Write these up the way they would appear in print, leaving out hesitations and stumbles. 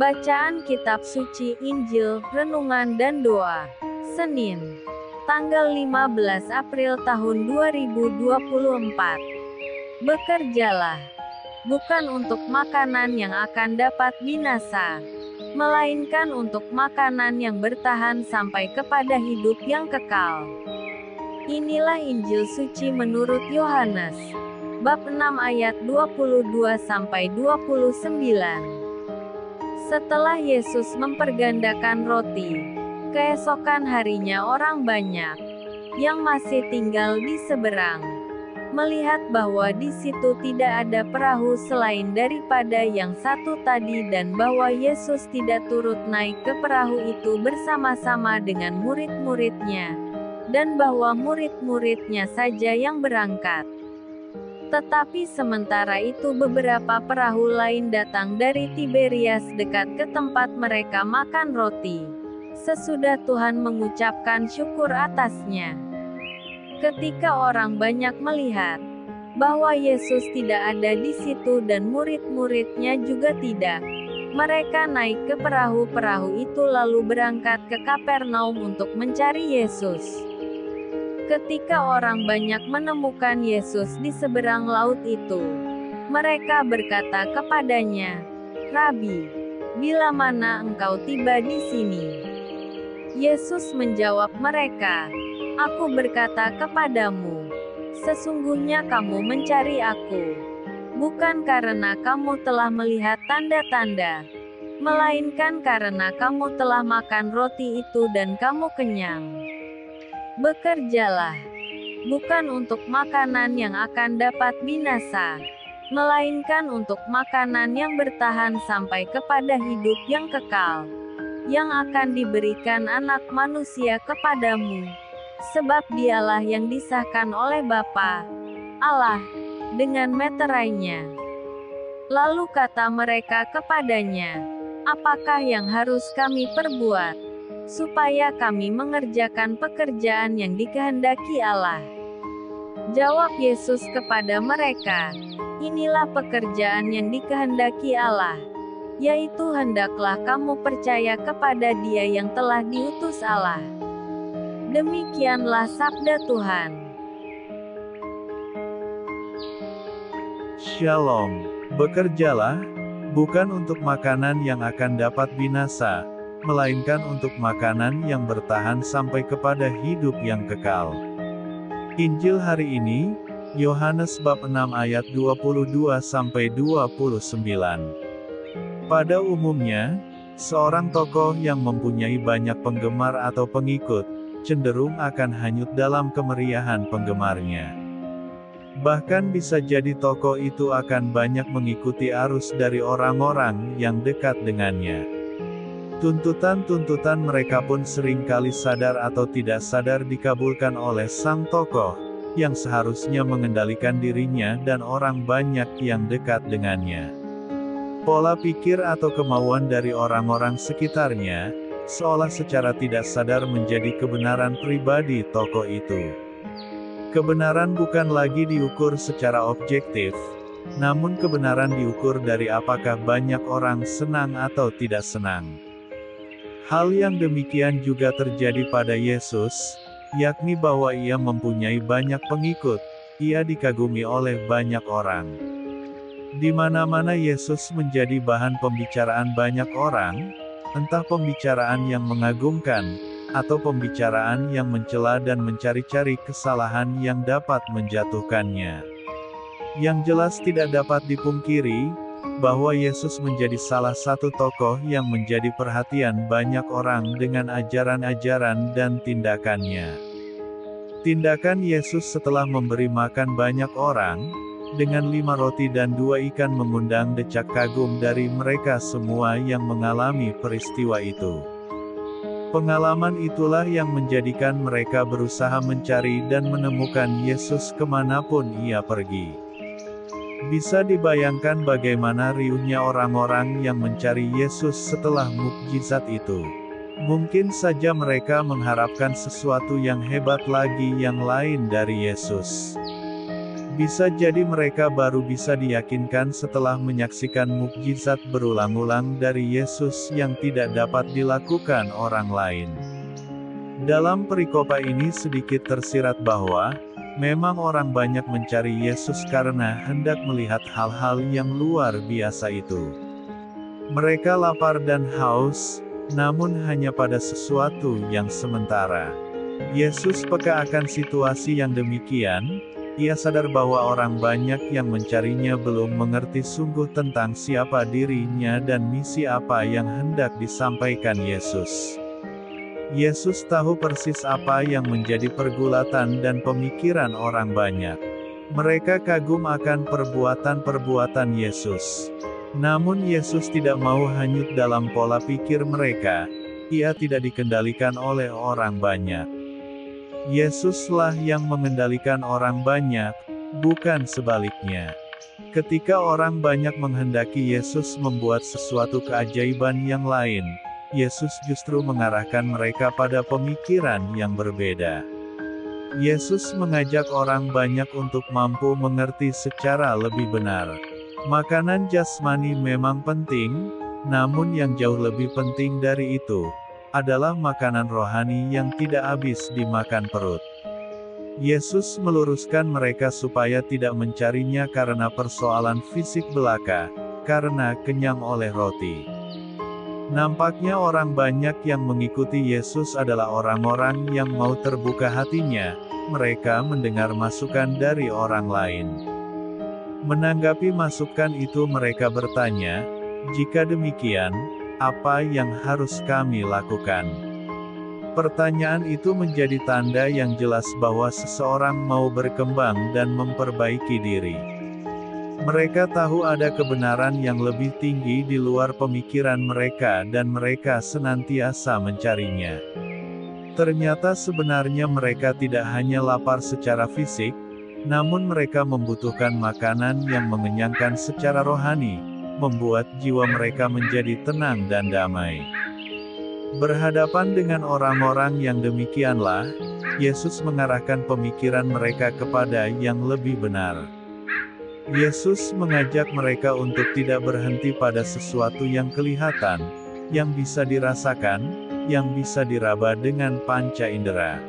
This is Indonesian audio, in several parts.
Bacaan Kitab Suci Injil, Renungan dan Doa. Senin, tanggal 15 April tahun 2024. Bekerjalah, bukan untuk makanan yang akan dapat binasa, melainkan untuk makanan yang bertahan sampai kepada hidup yang kekal. Inilah Injil suci menurut Yohanes, bab 6 ayat 22-29. Setelah Yesus mempergandakan roti, keesokan harinya orang banyak yang masih tinggal di seberang melihat bahwa di situ tidak ada perahu selain daripada yang satu tadi, dan bahwa Yesus tidak turut naik ke perahu itu bersama-sama dengan murid-muridnya, dan bahwa murid-muridnya saja yang berangkat. Tetapi sementara itu beberapa perahu lain datang dari Tiberias dekat ke tempat mereka makan roti, sesudah Tuhan mengucapkan syukur atasnya. Ketika orang banyak melihat bahwa Yesus tidak ada di situ dan murid-muridnya juga tidak, mereka naik ke perahu-perahu itu lalu berangkat ke Kapernaum untuk mencari Yesus. Ketika orang banyak menemukan Yesus di seberang laut itu, mereka berkata kepadanya, "Rabi, bila mana engkau tiba di sini?" Yesus menjawab mereka, "Aku berkata kepadamu, sesungguhnya kamu mencari Aku, bukan karena kamu telah melihat tanda-tanda, melainkan karena kamu telah makan roti itu dan kamu kenyang. Bekerjalah, bukan untuk makanan yang akan dapat binasa, melainkan untuk makanan yang bertahan sampai kepada hidup yang kekal, yang akan diberikan Anak Manusia kepadamu, sebab Dialah yang disahkan oleh Bapa Allah dengan meterainya." Lalu kata mereka kepadanya, "Apakah yang harus kami perbuat supaya kami mengerjakan pekerjaan yang dikehendaki Allah?" Jawab Yesus kepada mereka, "Inilah pekerjaan yang dikehendaki Allah, yaitu hendaklah kamu percaya kepada Dia yang telah diutus Allah." Demikianlah sabda Tuhan. Shalom. Bekerjalah, bukan untuk makanan yang akan dapat binasa, melainkan untuk makanan yang bertahan sampai kepada hidup yang kekal. Injil hari ini, Yohanes bab 6 ayat 22-29. Pada umumnya, seorang tokoh yang mempunyai banyak penggemar atau pengikut, cenderung akan hanyut dalam kemeriahan penggemarnya. Bahkan bisa jadi tokoh itu akan banyak mengikuti arus dari orang-orang yang dekat dengannya. Tuntutan-tuntutan mereka pun seringkali sadar atau tidak sadar dikabulkan oleh sang tokoh, yang seharusnya mengendalikan dirinya dan orang banyak yang dekat dengannya. Pola pikir atau kemauan dari orang-orang sekitarnya, seolah secara tidak sadar menjadi kebenaran pribadi tokoh itu. Kebenaran bukan lagi diukur secara objektif, namun kebenaran diukur dari apakah banyak orang senang atau tidak senang. Hal yang demikian juga terjadi pada Yesus, yakni bahwa Ia mempunyai banyak pengikut, Ia dikagumi oleh banyak orang. Di mana-mana Yesus menjadi bahan pembicaraan banyak orang, entah pembicaraan yang mengagumkan, atau pembicaraan yang mencela dan mencari-cari kesalahan yang dapat menjatuhkannya. Yang jelas tidak dapat dipungkiri, bahwa Yesus menjadi salah satu tokoh yang menjadi perhatian banyak orang dengan ajaran-ajaran dan tindakannya. Tindakan Yesus setelah memberi makan banyak orang, dengan 5 roti dan 2 ikan mengundang decak kagum dari mereka semua yang mengalami peristiwa itu. Pengalaman itulah yang menjadikan mereka berusaha mencari dan menemukan Yesus kemanapun Ia pergi. Bisa dibayangkan bagaimana riuhnya orang-orang yang mencari Yesus setelah mukjizat itu. Mungkin saja mereka mengharapkan sesuatu yang hebat lagi yang lain dari Yesus. Bisa jadi mereka baru bisa diyakinkan setelah menyaksikan mukjizat berulang-ulang dari Yesus yang tidak dapat dilakukan orang lain. Dalam perikopa ini sedikit tersirat bahwa, memang orang banyak mencari Yesus karena hendak melihat hal-hal yang luar biasa itu. Mereka lapar dan haus, namun hanya pada sesuatu yang sementara. Yesus peka akan situasi yang demikian. Ia sadar bahwa orang banyak yang mencarinya belum mengerti sungguh tentang siapa dirinya dan misi apa yang hendak disampaikan Yesus. Yesus tahu persis apa yang menjadi pergulatan dan pemikiran orang banyak. Mereka kagum akan perbuatan-perbuatan Yesus. Namun Yesus tidak mau hanyut dalam pola pikir mereka. Ia tidak dikendalikan oleh orang banyak. Yesuslah yang mengendalikan orang banyak, bukan sebaliknya. Ketika orang banyak menghendaki Yesus membuat sesuatu keajaiban yang lain, Yesus justru mengarahkan mereka pada pemikiran yang berbeda. Yesus mengajak orang banyak untuk mampu mengerti secara lebih benar. Makanan jasmani memang penting, namun yang jauh lebih penting dari itu adalah makanan rohani yang tidak habis dimakan perut. Yesus meluruskan mereka supaya tidak mencarinya karena persoalan fisik belaka, karena kenyang oleh roti. Nampaknya orang banyak yang mengikuti Yesus adalah orang-orang yang mau terbuka hatinya, mereka mendengar masukan dari orang lain. Menanggapi masukan itu mereka bertanya, "Jika demikian, apa yang harus kami lakukan?" Pertanyaan itu menjadi tanda yang jelas bahwa seseorang mau berkembang dan memperbaiki diri. Mereka tahu ada kebenaran yang lebih tinggi di luar pemikiran mereka dan mereka senantiasa mencarinya. Ternyata sebenarnya mereka tidak hanya lapar secara fisik, namun mereka membutuhkan makanan yang mengenyangkan secara rohani, membuat jiwa mereka menjadi tenang dan damai. Berhadapan dengan orang-orang yang demikianlah, Yesus mengarahkan pemikiran mereka kepada yang lebih benar. Yesus mengajak mereka untuk tidak berhenti pada sesuatu yang kelihatan, yang bisa dirasakan, yang bisa diraba dengan panca indera.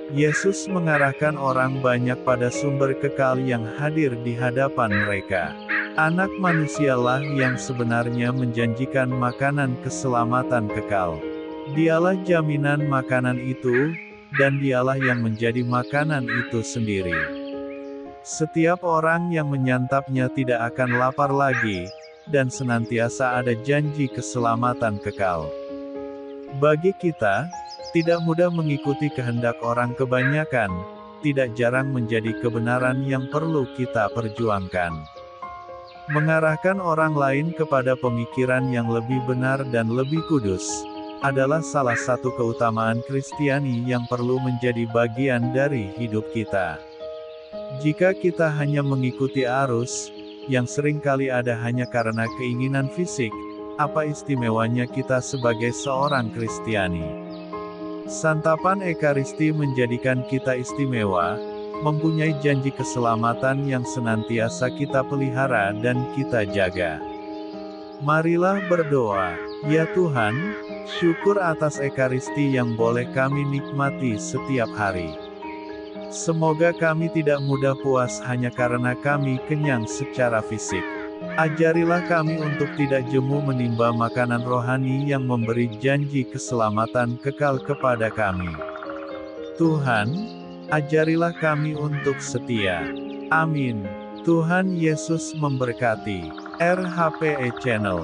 Yesus mengarahkan orang banyak pada sumber kekal yang hadir di hadapan mereka. Anak manusialah yang sebenarnya menjanjikan makanan keselamatan kekal. Dialah jaminan makanan itu, dan dialah yang menjadi makanan itu sendiri. Setiap orang yang menyantapnya tidak akan lapar lagi, dan senantiasa ada janji keselamatan kekal. Bagi kita, tidak mudah mengikuti kehendak orang kebanyakan, tidak jarang menjadi kebenaran yang perlu kita perjuangkan. Mengarahkan orang lain kepada pemikiran yang lebih benar dan lebih kudus, adalah salah satu keutamaan Kristiani yang perlu menjadi bagian dari hidup kita. Jika kita hanya mengikuti arus, yang seringkali ada hanya karena keinginan fisik, apa istimewanya kita sebagai seorang Kristiani? Santapan Ekaristi menjadikan kita istimewa, mempunyai janji keselamatan yang senantiasa kita pelihara dan kita jaga. Marilah berdoa. Ya Tuhan, syukur atas Ekaristi yang boleh kami nikmati setiap hari. Semoga kami tidak mudah puas hanya karena kami kenyang secara fisik. Ajarilah kami untuk tidak jemu menimba makanan rohani yang memberi janji keselamatan kekal kepada kami. Tuhan, ajarilah kami untuk setia. Amin. Tuhan Yesus memberkati. RHPE Channel.